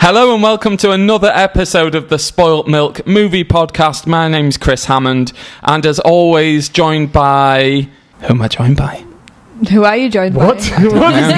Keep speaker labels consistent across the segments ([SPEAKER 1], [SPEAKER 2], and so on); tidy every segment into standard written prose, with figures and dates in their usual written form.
[SPEAKER 1] Hello and welcome to another episode of the Spoilt Milk movie podcast. My name's Chris Hammond, and as always, joined by... Who am I joined by?
[SPEAKER 2] Who are you joined by?
[SPEAKER 3] What is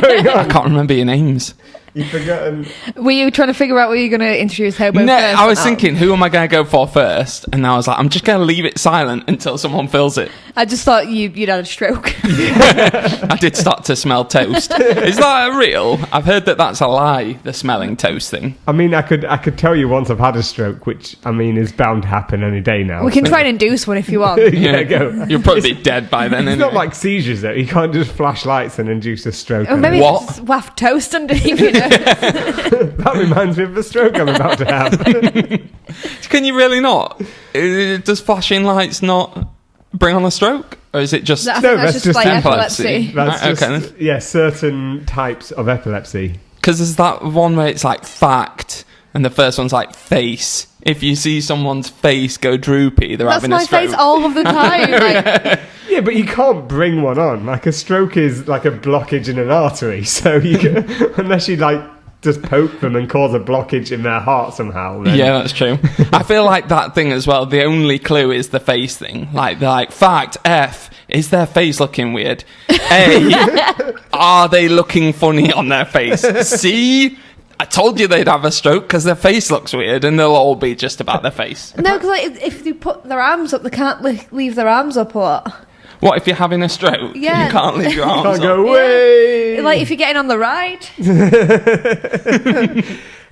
[SPEAKER 3] going on?
[SPEAKER 1] I can't remember your names.
[SPEAKER 3] You've forgotten.
[SPEAKER 2] Were you trying to figure out what you're going to introduce Hobo
[SPEAKER 1] No,
[SPEAKER 2] first?
[SPEAKER 1] I was thinking, who am I going to go for first? And I was like, I'm just going to leave it silent until someone fills it.
[SPEAKER 2] I just thought you'd had a stroke.
[SPEAKER 1] I did start to smell toast. Is that real? I've heard that that's a lie, the smelling toast thing.
[SPEAKER 3] I mean, I could tell you once I've had a stroke, which, I mean, is bound to happen any day now.
[SPEAKER 2] We can try and induce one if you want.
[SPEAKER 3] Yeah, go.
[SPEAKER 1] You'll probably be dead by then.
[SPEAKER 3] It's
[SPEAKER 1] Anyway.
[SPEAKER 3] not like seizures, though. You can't just flash lights and induce a stroke.
[SPEAKER 2] Or maybe
[SPEAKER 1] What?
[SPEAKER 2] just waft toast underneath your nose.
[SPEAKER 3] That reminds me of the stroke I'm about to have.
[SPEAKER 1] Can you really not? Does flashing lights not bring on a stroke? Or is it just...
[SPEAKER 2] I think
[SPEAKER 3] No,
[SPEAKER 2] that's
[SPEAKER 3] that's
[SPEAKER 2] just like
[SPEAKER 3] just
[SPEAKER 2] epilepsy.
[SPEAKER 3] That's
[SPEAKER 1] Right,
[SPEAKER 3] just,
[SPEAKER 1] okay.
[SPEAKER 3] yeah, certain types of epilepsy.
[SPEAKER 1] Because there's that one where it's like fact, and the first one's like face. If you see someone's face go droopy, they're
[SPEAKER 2] That's
[SPEAKER 1] having a
[SPEAKER 2] my
[SPEAKER 1] stroke.
[SPEAKER 2] face all of the time. Like,
[SPEAKER 3] Yeah, but you can't bring one on. Like, a stroke is like a blockage in an artery, so you can, unless you, like, just poke them and cause a blockage in their heart somehow. Then.
[SPEAKER 1] Yeah, that's true. I feel like that thing as well, the only clue is the face thing. Like, they're like, fact, F, is their face looking weird? A, are they looking funny on their face? C, I told you they'd have a stroke because their face looks weird, and they'll all be just about their face.
[SPEAKER 2] no, because like, if they put their arms up, they can't leave their arms up. What?
[SPEAKER 1] What, if you're having a stroke?
[SPEAKER 2] Yeah.
[SPEAKER 1] You can't leave your arms
[SPEAKER 3] Can't
[SPEAKER 1] up?
[SPEAKER 3] go away.
[SPEAKER 2] Like if you're getting on the ride.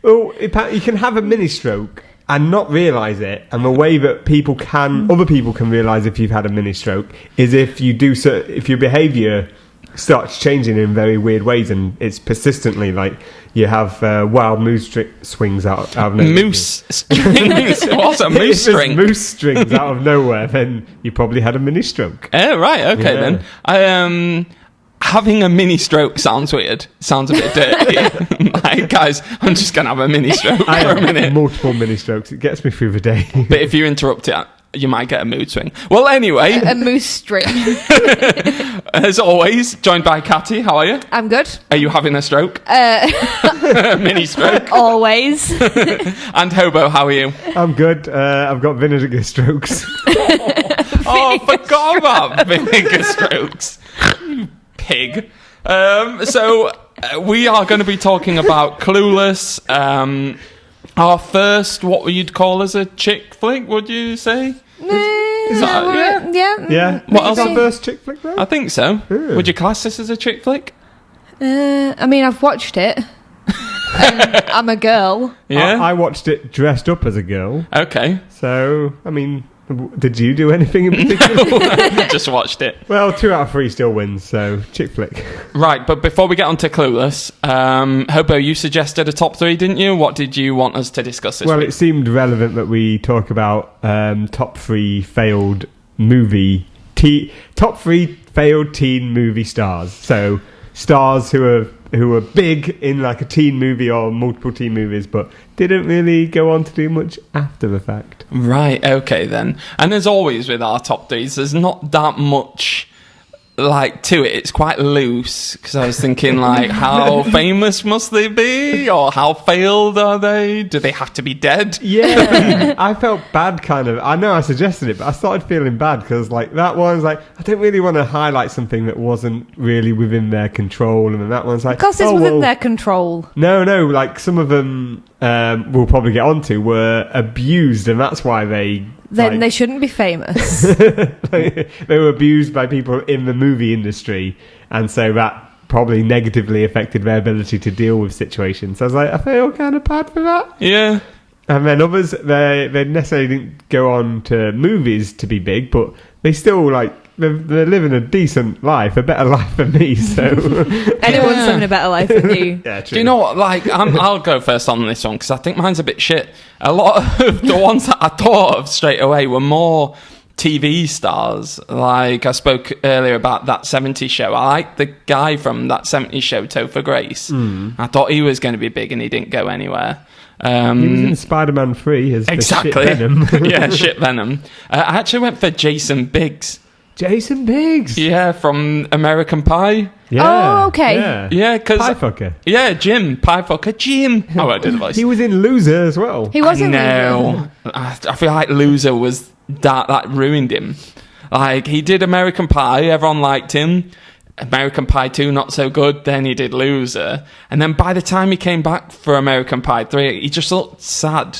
[SPEAKER 3] Well, you can have a mini stroke and not realise it, and the way that other people can realise if you've had a mini stroke is if if your behaviour starts changing in very weird ways, and it's persistently like you have wild moose swings out of nowhere.
[SPEAKER 1] Moose strings? What's a moose
[SPEAKER 3] If there's
[SPEAKER 1] string?
[SPEAKER 3] moose strings out of nowhere, then you probably had a mini stroke.
[SPEAKER 1] Oh, right, okay
[SPEAKER 3] Yeah.
[SPEAKER 1] then. Having a mini stroke sounds weird. Sounds a bit dirty. Like, guys, I'm just going to have a mini stroke
[SPEAKER 3] I
[SPEAKER 1] for a
[SPEAKER 3] have
[SPEAKER 1] minute.
[SPEAKER 3] multiple mini strokes. It gets me through the day.
[SPEAKER 1] But if you interrupt it, you might get a mood swing. Well, anyway,
[SPEAKER 2] A moose string.
[SPEAKER 1] as always, joined by Catty. How are you?
[SPEAKER 2] I'm good.
[SPEAKER 1] Are you having a stroke? Mini stroke.
[SPEAKER 2] Always.
[SPEAKER 1] And Hobo, how are you?
[SPEAKER 3] I'm good. I've got vinegar strokes.
[SPEAKER 1] Oh, forgot about vinegar strokes. You pig. So we are going to be talking about Clueless. Our first, what you'd call as a chick flick, would you say?
[SPEAKER 2] Yeah.
[SPEAKER 3] Yeah.
[SPEAKER 1] What else?
[SPEAKER 3] Our first chick flick, though?
[SPEAKER 1] I think so.
[SPEAKER 3] Ooh.
[SPEAKER 1] Would you class this as a chick flick?
[SPEAKER 2] I mean, I've watched it. I'm a girl.
[SPEAKER 1] Yeah.
[SPEAKER 3] I watched it dressed up as a girl.
[SPEAKER 1] Okay.
[SPEAKER 3] So, I mean, did you do anything in particular?
[SPEAKER 1] Just watched it.
[SPEAKER 3] Well, 2 out of 3 still wins, so chick flick.
[SPEAKER 1] Right, but before we get on to Clueless, Hobo, you suggested a top 3, didn't you? What did you want us to discuss this
[SPEAKER 3] Well,
[SPEAKER 1] week?
[SPEAKER 3] it seemed relevant that we talk about top 3 failed top 3 failed teen movie stars. So, stars who are big in like a teen movie or multiple teen movies, but didn't really go on to do much after the fact.
[SPEAKER 1] Right, okay then. And as always with our top 3s, there's not that much like to it. It's quite loose, because I was thinking like, how famous must they be, or how failed are they? Do they have to be dead?
[SPEAKER 3] Yeah, I felt bad kind of. I know I suggested it, but I started feeling bad because like that one's like, I don't really want to highlight something that wasn't really within their control, and then that one's like,
[SPEAKER 2] Because it's within their control.
[SPEAKER 3] No, like some of them we'll probably get onto were abused, and that's why they
[SPEAKER 2] They shouldn't be famous.
[SPEAKER 3] they were abused by people in the movie industry, and so that probably negatively affected their ability to deal with situations. So I was like, I feel kind of bad for that.
[SPEAKER 1] Yeah.
[SPEAKER 3] And then others, they necessarily didn't go on to movies to be big, but they still like they're living a decent life, a better life than me. So
[SPEAKER 2] Anyone's living a better life than you.
[SPEAKER 3] yeah, true.
[SPEAKER 1] Do you know what? Like, I'll go first on this one because I think mine's a bit shit. A lot of the ones that I thought of straight away were more TV stars. Like, I spoke earlier about that 70s show. I like the guy from that 70s show, Topher Grace. I thought he was going to be big, and he didn't go anywhere.
[SPEAKER 3] He was in Spider-Man 3 as
[SPEAKER 1] Exactly.
[SPEAKER 3] the shit Venom.
[SPEAKER 1] Yeah, shit Venom. I actually went for Jason Biggs.
[SPEAKER 3] Jason Biggs.
[SPEAKER 1] Yeah, from American Pie.
[SPEAKER 2] Oh, okay.
[SPEAKER 1] Yeah, because
[SPEAKER 3] Pie fucker.
[SPEAKER 1] Yeah, Jim, pie fucker, Jim. Oh, I did the voice.
[SPEAKER 3] He was in Loser as well.
[SPEAKER 2] He wasn't.
[SPEAKER 1] No, I feel like Loser was that ruined him. Like, he did American Pie, everyone liked him. American Pie 2, not so good. Then he did Loser. And then by the time he came back for American Pie 3, he just looked sad.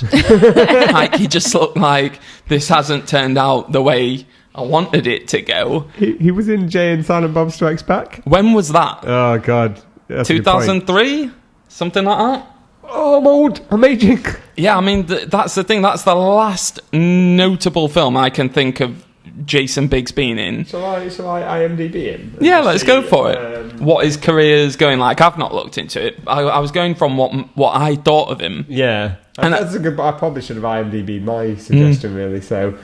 [SPEAKER 1] Like, he just looked like this hasn't turned out the way I wanted it to go.
[SPEAKER 3] He was in Jay and Silent Bob Strikes Back.
[SPEAKER 1] When was that?
[SPEAKER 3] Oh, God.
[SPEAKER 1] 2003? Something like that?
[SPEAKER 3] Oh, I'm old. I'm aging.
[SPEAKER 1] Yeah, I mean, that's the thing. That's the last notable film I can think of Jason Biggs being in.
[SPEAKER 3] So I IMDb him?
[SPEAKER 1] Yeah, let's go for it. What his career's going like. I've not looked into it. I was going from what I thought of him.
[SPEAKER 3] Yeah. And that's a good... I probably should have IMDb'd my suggestion, really, so...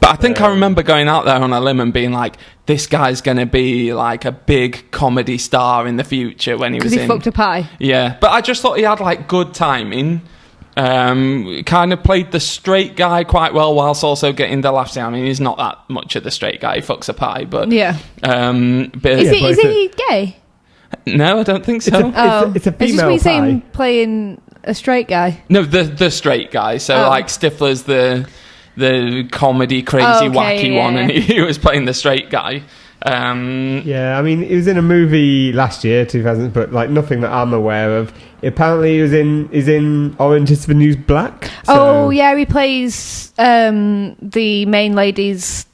[SPEAKER 1] But I think I remember going out there on a limb and being like, this guy's going to be like a big comedy star in the future when he was in...
[SPEAKER 2] Because he fucked a pie.
[SPEAKER 1] Yeah, but I just thought he had like good timing. Kind of played the straight guy quite well whilst also getting the laughs. I mean, he's not that much of the straight guy. He fucks a pie, but...
[SPEAKER 2] Yeah.
[SPEAKER 1] But
[SPEAKER 2] Is he gay?
[SPEAKER 1] No, I don't think so.
[SPEAKER 3] It's a female
[SPEAKER 2] It's just we see
[SPEAKER 3] pie.
[SPEAKER 2] him playing a straight guy.
[SPEAKER 1] No, the straight guy. So like Stifler's the comedy crazy wacky one, and he was playing the straight guy.
[SPEAKER 3] Yeah, I mean, he was in a movie last year, 2000, but like nothing that I'm aware of. Apparently, he's in Orange Is the New Black. So.
[SPEAKER 2] Oh yeah, he plays the main lady's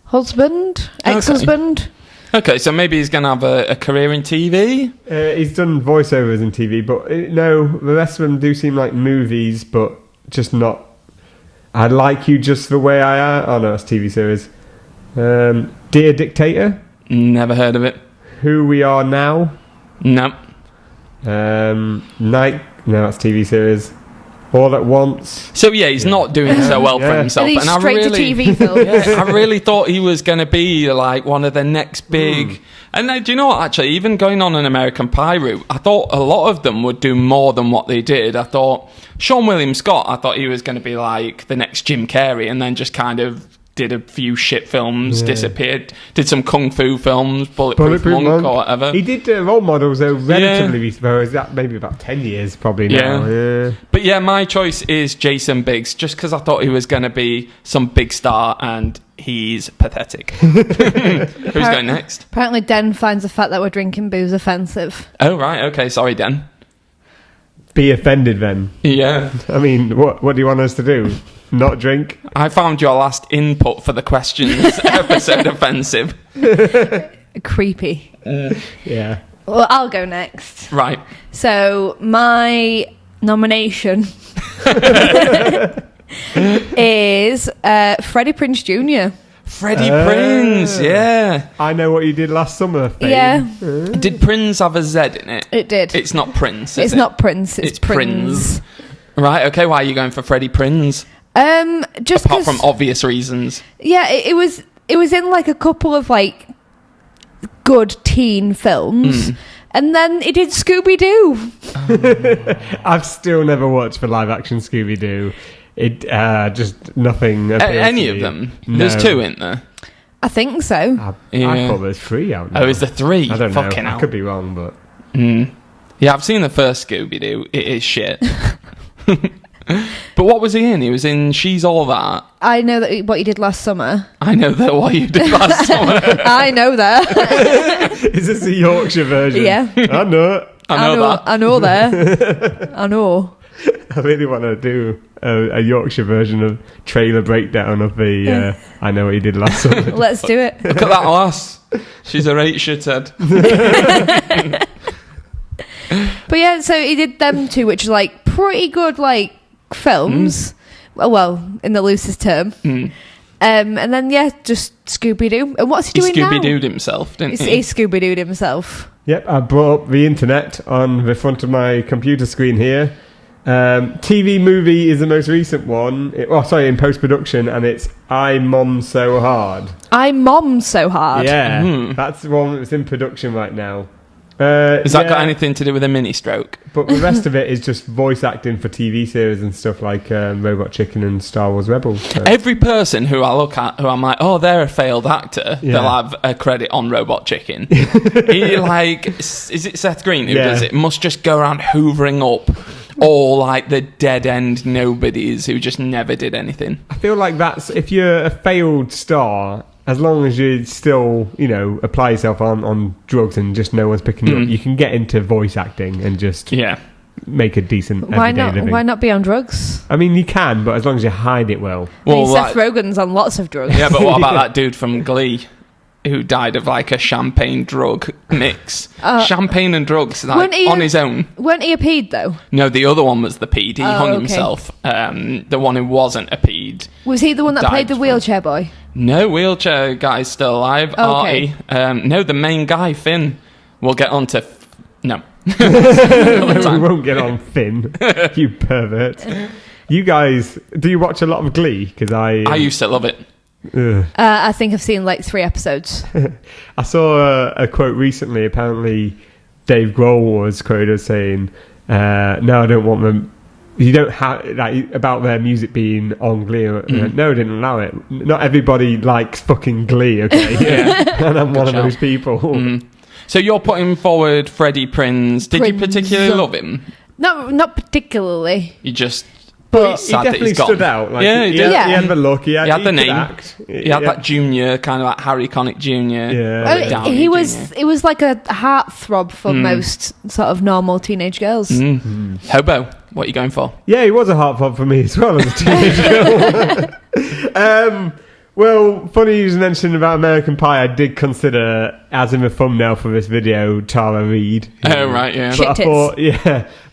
[SPEAKER 2] husband, ex-husband.
[SPEAKER 1] Okay, so maybe he's going to have a career in TV?
[SPEAKER 3] He's done voiceovers in TV, but no, the rest of them do seem like movies, but just not. I Like You Just the Way I Am. Oh no, it's a TV series. Dear Dictator.
[SPEAKER 1] Never heard of it.
[SPEAKER 3] Who We Are Now.
[SPEAKER 1] No.
[SPEAKER 3] Night. No, that's TV series. All at Once.
[SPEAKER 1] So yeah, he's not doing so well for himself.
[SPEAKER 2] And he's straight to TV films.
[SPEAKER 1] Yeah, I really thought he was going to be like one of the next big. And do you know what? Actually, even going on an American Pie route, I thought a lot of them would do more than what they did. I thought Sean William Scott. I thought he was going to be like the next Jim Carrey, and then just kind of did a few shit films, disappeared, did some kung fu films, Bulletproof Monk or whatever.
[SPEAKER 3] He did Role Models though relatively recently. Is that maybe about 10 years probably now? Yeah.
[SPEAKER 1] But yeah, my choice is Jason Biggs, just because I thought he was going to be some big star, and he's pathetic. Who's going next?
[SPEAKER 2] Apparently Den finds the fact that we're drinking booze offensive.
[SPEAKER 1] Oh right, okay, sorry Den.
[SPEAKER 3] Be offended then.
[SPEAKER 1] Yeah.
[SPEAKER 3] I mean, what do you want us to do? Not drink?
[SPEAKER 1] I found your last input for the questions episode offensive.
[SPEAKER 2] Creepy.
[SPEAKER 3] Yeah.
[SPEAKER 2] Well, I'll go next.
[SPEAKER 1] Right.
[SPEAKER 2] So my nomination is Freddie Prinze Jr.
[SPEAKER 1] Freddie Prinze, yeah.
[SPEAKER 3] I Know What You Did Last Summer. Fame.
[SPEAKER 2] Yeah.
[SPEAKER 1] Did Prince have a Z in it?
[SPEAKER 2] It did.
[SPEAKER 1] It's not Prince,
[SPEAKER 2] It's not Prince. It's Prinze.
[SPEAKER 1] Right, okay, why are you going for Freddie Prinze?
[SPEAKER 2] Just
[SPEAKER 1] apart from obvious reasons.
[SPEAKER 2] Yeah, it was in like a couple of like good teen films, and then he did Scooby Doo.
[SPEAKER 3] I've still never watched the live action Scooby Doo. It just nothing.
[SPEAKER 1] Any of them?
[SPEAKER 3] No.
[SPEAKER 1] There's 2 in there.
[SPEAKER 2] I think so.
[SPEAKER 3] I thought there's 3 out now.
[SPEAKER 1] Oh, is there 3?
[SPEAKER 3] I don't
[SPEAKER 1] Fucking
[SPEAKER 3] know.
[SPEAKER 1] hell.
[SPEAKER 3] I could be wrong, but
[SPEAKER 1] yeah, I've seen the first Scooby Doo. It is shit. But what was he in? He was in She's All That.
[SPEAKER 2] I know that what you did last summer.
[SPEAKER 1] I know that what you did last summer.
[SPEAKER 2] I know that.
[SPEAKER 3] is this a Yorkshire version?
[SPEAKER 2] Yeah.
[SPEAKER 3] I know.
[SPEAKER 1] I know that.
[SPEAKER 2] I know there. I know.
[SPEAKER 3] I really want to do a Yorkshire version of trailer breakdown of the I Know What You Did Last Summer.
[SPEAKER 2] Let's do it.
[SPEAKER 1] Look at that lass. She's a right shithead.
[SPEAKER 2] But yeah, so he did them 2, which are like pretty good like films. Well, in the loosest term. And then just Scooby Doo. And what's he doing now?
[SPEAKER 1] He Scooby Dooed himself, didn't he?
[SPEAKER 2] He Scooby Dooed himself.
[SPEAKER 3] Yep, I brought up the internet on the front of my computer screen here. TV movie is the most recent one. In post-production, and it's I Mom So Hard.
[SPEAKER 2] I Mom So Hard.
[SPEAKER 3] Yeah, that's the one that's in production right now.
[SPEAKER 1] Has that got anything to do with a mini stroke?
[SPEAKER 3] But the rest of it is just voice acting for TV series and stuff like Robot Chicken and Star Wars Rebels. So.
[SPEAKER 1] Every person who I look at, who I'm like, oh, they're a failed actor, they'll have a credit on Robot Chicken. He, like, is it Seth Green who does it? Must just go around hoovering up all, like, the dead-end nobodies who just never did anything.
[SPEAKER 3] I feel like that's, if you're a failed star, as long as you still, apply yourself on drugs and just no one's picking you up, you can get into voice acting and just make a decent everyday living.
[SPEAKER 2] Why not be on drugs?
[SPEAKER 3] I mean, you can, but as long as you hide it well.
[SPEAKER 2] Seth Rogen's on lots of drugs.
[SPEAKER 1] Yeah, but what about that dude from Glee who died of, like, a champagne drug mix? Champagne and drugs, like, on his own.
[SPEAKER 2] Weren't he a pede, though?
[SPEAKER 1] No, the other one was the pede. He hung himself. The one who wasn't a pede.
[SPEAKER 2] Was he the one that played the wheelchair boy?
[SPEAKER 1] No, wheelchair guy's still alive.
[SPEAKER 2] Okay.
[SPEAKER 1] Artie. No, the main guy, Finn. We'll get on to... No.
[SPEAKER 3] We won't get on Finn, you pervert. You guys, do you watch a lot of Glee? Because I
[SPEAKER 1] used to love it.
[SPEAKER 2] I think I've seen like 3 episodes.
[SPEAKER 3] I saw a quote recently. Apparently, Dave Grohl was quoted as saying, "No, I don't want them. You don't have like about their music being on Glee." No, I didn't allow it. Not everybody likes fucking Glee, okay? And I'm one of those people.
[SPEAKER 1] So you're putting forward Freddie Prinze. Did you particularly love him?
[SPEAKER 2] Not particularly.
[SPEAKER 1] You just...
[SPEAKER 3] But he definitely stood out. Like, he had the look. He had the name. Act.
[SPEAKER 1] He had that junior, kind of like Harry Connick Jr.
[SPEAKER 3] Yeah.
[SPEAKER 2] He was. It was like a heartthrob for most sort of normal teenage girls.
[SPEAKER 1] Hobo, what are you going for?
[SPEAKER 3] Yeah, he was a heartthrob for me as well as a teenage girl. Well, funny you mentioned about American Pie. I did consider, as in the thumbnail for this video, Tara Reid.
[SPEAKER 1] Oh, right, yeah.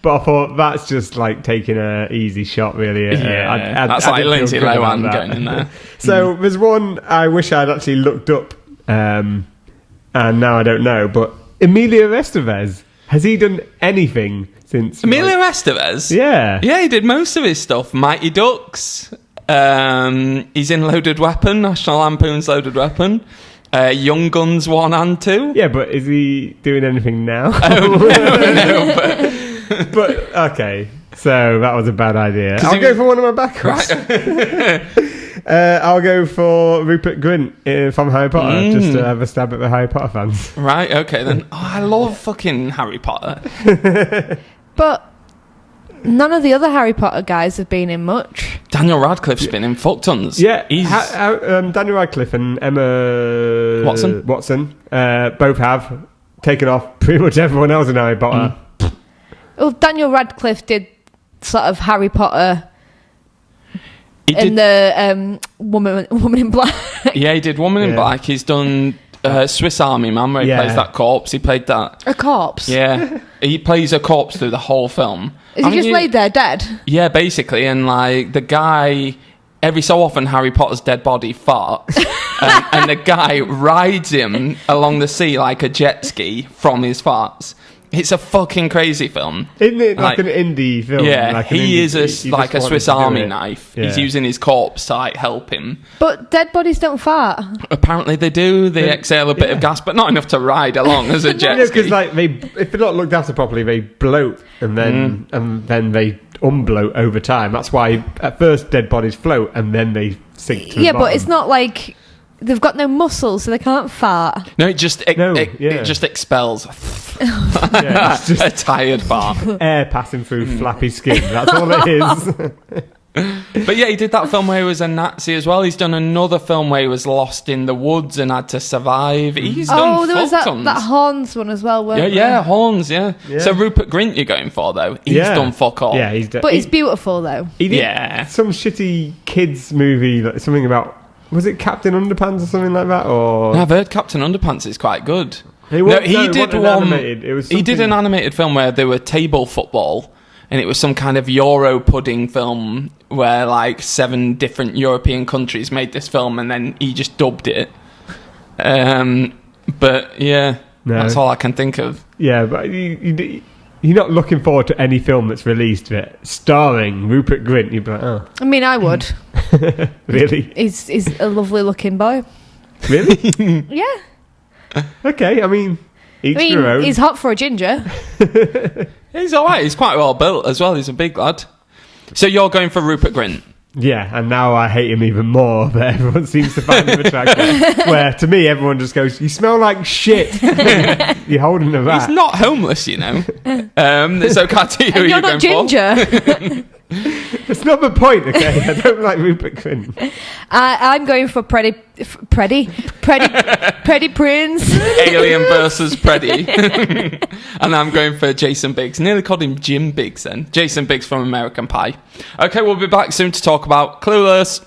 [SPEAKER 3] But I thought that's just like taking an easy shot, really.
[SPEAKER 1] That's like Lindsay Lohan going in there.
[SPEAKER 3] So there's one I wish I'd actually looked up, and now I don't know. But Emilio Estevez, has he done anything since?
[SPEAKER 1] Emilio Estevez?
[SPEAKER 3] Yeah.
[SPEAKER 1] Yeah, he did most of his stuff. Mighty Ducks. He's in Loaded Weapon, National Lampoon's Loaded Weapon. Young Guns 1 and 2.
[SPEAKER 3] Yeah, but is he doing anything now?
[SPEAKER 1] No,
[SPEAKER 3] but okay, so that was a bad idea. I'll go for one of my backups. Right. I'll go for Rupert Grint from Harry Potter, just to have a stab at the Harry Potter fans.
[SPEAKER 1] Right, okay then. I love fucking Harry Potter.
[SPEAKER 2] But none of the other Harry Potter guys have been in much.
[SPEAKER 1] Daniel Radcliffe's been in fuck tons.
[SPEAKER 3] Yeah, Daniel Radcliffe and Emma Watson both have taken off pretty much everyone else in Harry Potter.
[SPEAKER 2] Well, Daniel Radcliffe did sort of Harry Potter in the Woman in Black.
[SPEAKER 1] Yeah, he did Woman in Black. He's done Swiss Army Man, where he plays that corpse. He played that.
[SPEAKER 2] A corpse?
[SPEAKER 1] Yeah. He plays a corpse through the whole film.
[SPEAKER 2] Is he just laid there dead?
[SPEAKER 1] Yeah, basically. And like the guy, every so often Harry Potter's dead body farts. and the guy rides him along the sea like a jet ski from his farts. It's a fucking crazy film.
[SPEAKER 3] Isn't it like an indie film?
[SPEAKER 1] Yeah,
[SPEAKER 3] like
[SPEAKER 1] he is a Swiss Army knife. Yeah. He's using his corpse to like help him.
[SPEAKER 2] But dead bodies don't fart.
[SPEAKER 1] Apparently they do. They exhale a bit of gas, but not enough to ride along as a jet ski.
[SPEAKER 3] Because like if they're not looked after properly, they bloat and then they unbloat over time. That's why at first dead bodies float and then they sink to the bottom.
[SPEAKER 2] But it's not like they've got no muscles, so they can't fart.
[SPEAKER 1] No, it just expels. It's just a tired fart.
[SPEAKER 3] Air passing through flappy skin. That's all it is.
[SPEAKER 1] But yeah, he did that film where he was a Nazi as well. He's done another film where he was lost in the woods and had to survive. He's done
[SPEAKER 2] there was that Horns one as well, wasn't there?
[SPEAKER 1] Yeah, Horns, yeah. So Rupert Grint you're going for, though. He's done fuck all.
[SPEAKER 3] Yeah,
[SPEAKER 2] but he's beautiful, though.
[SPEAKER 3] He did some shitty kids movie, like something about... Was it Captain Underpants or something like that? Or
[SPEAKER 1] I've heard Captain Underpants is quite good. He did an animated film where there were table football, and it was some kind of Euro pudding film where like 7 different European countries made this film, and then he just dubbed it. But yeah, that's all I can think of.
[SPEAKER 3] Yeah, but you're not looking forward to any film that's released that starring Rupert Grint. You'd be like, oh.
[SPEAKER 2] I mean, I would.
[SPEAKER 3] Really?
[SPEAKER 2] He's a lovely looking boy.
[SPEAKER 3] Really?
[SPEAKER 2] Yeah.
[SPEAKER 3] Okay, I mean... Each
[SPEAKER 2] I mean,
[SPEAKER 3] their own.
[SPEAKER 2] he's hot for a ginger.
[SPEAKER 1] He's all right. He's quite well built as well. He's a big lad. So you're going for Rupert Grint?
[SPEAKER 3] Yeah, and now I hate him even more, but everyone seems to find him attractive. Where, to me, everyone just goes, you smell like shit. You're holding a rat.
[SPEAKER 1] He's not homeless, you know. So, Katy, who are you
[SPEAKER 2] You're
[SPEAKER 1] going
[SPEAKER 2] not ginger.
[SPEAKER 3] That's not the point, okay? I don't like Rupert Grint.
[SPEAKER 2] I'm going for Preddy Prince.
[SPEAKER 1] Alien versus Preddy. And I'm going for Jason Biggs. Nearly called him Jim Biggs then. Jason Biggs from American Pie. Okay, we'll be back soon to talk about Clueless.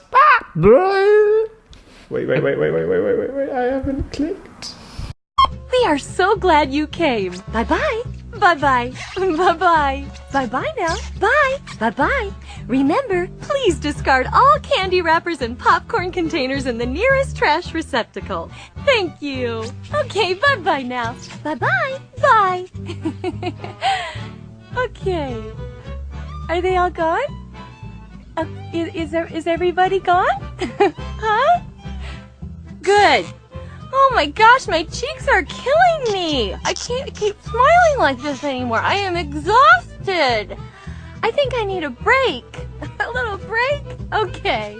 [SPEAKER 3] Wait. I haven't clicked.
[SPEAKER 4] We are so glad you came. Bye-bye. Bye-bye. Bye-bye. Bye-bye now. Bye. Bye-bye. Remember, please discard all candy wrappers and popcorn containers in the nearest trash receptacle. Thank you. Okay, bye-bye now. Bye-bye. Bye. Okay. Are they all gone? Is everybody gone? Huh? Good. Oh my gosh, my cheeks are killing me. I can't keep smiling like this anymore. I am exhausted. I think I need a break. A little break? Okay.